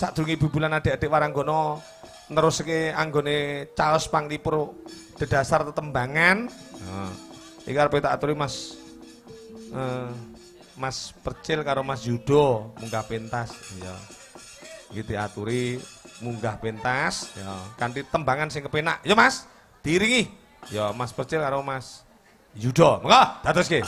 sadurunge bubulan adik-adik Waranggono neruske anggone caos panglipur dedasar tetembangan. Nah, iki arep tak aturi Mas Mas Percil karo Mas Yudo munggah pentas ya. Iki diaturi munggah pentas ya kanthi tembangan sing kepenak. Ya Mas, diiringi. Ya Mas Percil karo Mas Yudo. Monggo dadoske.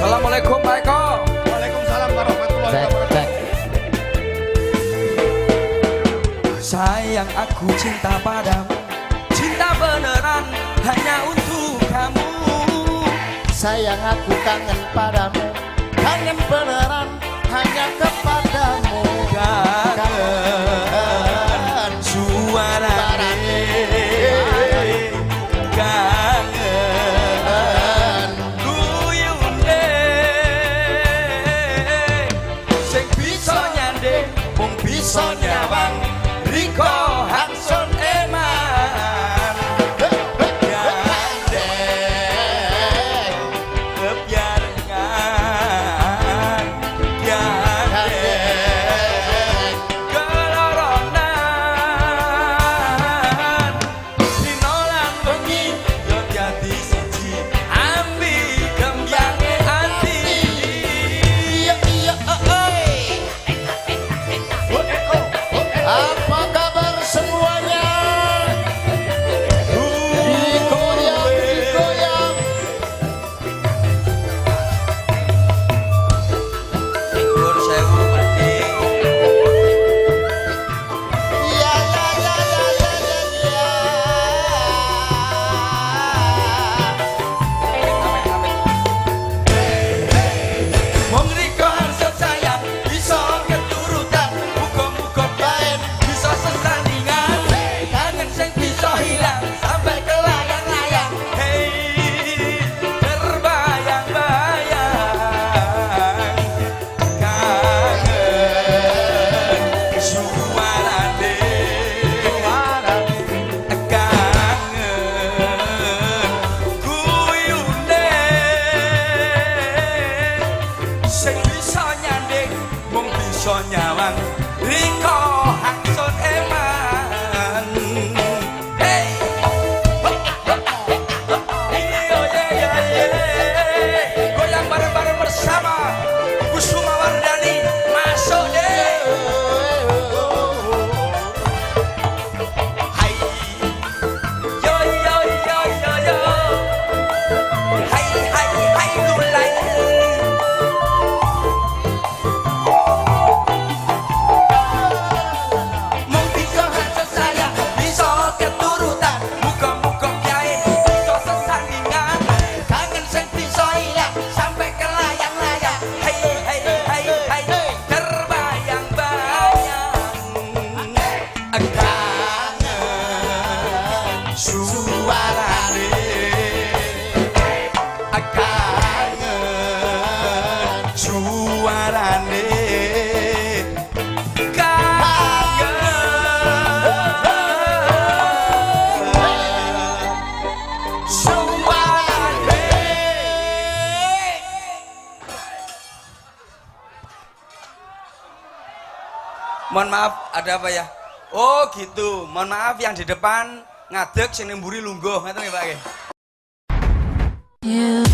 Assalamualaikum Pak Eko. Waalaikumsalam warahmatullahi wabarakatuh. Sayang aku cinta padamu, cinta beneran hanya untuk kamu. Sayang aku kangen padamu, kangen beneran hanya kepadamu. Kangen suarane, kangen guyune, sing bisa nyanding mung bisa nyawang riko hangsun eman. Gandeng kebiarengan, gandeng keloronan, dino lan wengi yo dadi siji ambi kembyange ati. Iya iya apa kabar semuanya? Digoyang digoyang. Nur sewu penting. Iya iya iya iya iya iya. Wong riko hansut sayang bisa keturutan, muga-muga bae bisa sesandingan. Kangen sing bisa hilang sampai ke layang-layang. Hei, terbayang-bayang. Kangen suarane, kangen guyune, sing bisa nyanding mung bisa nyawang riko hangsun eman. Hey, iya iya iya, goyang bareng-bareng bersama Kusuma Wardani masuk deh. Hai, yo yo yo yo yo, hai hai hai mulai. Mung bisa hancur saya bisa keturutan, muga-muga kiai bisa sesandingan. Kangen sing bisa hilang sampai ke layang-layang. Hai hai hai hai, terbayang-bayang. Kangen suarane, kangen suarane, kangen suarane. Mohon maaf, ada apa ya? Oh gitu, mohon maaf yang di depan ngadeg sing mburi lungguh, ngeten nggih Pak nggih. You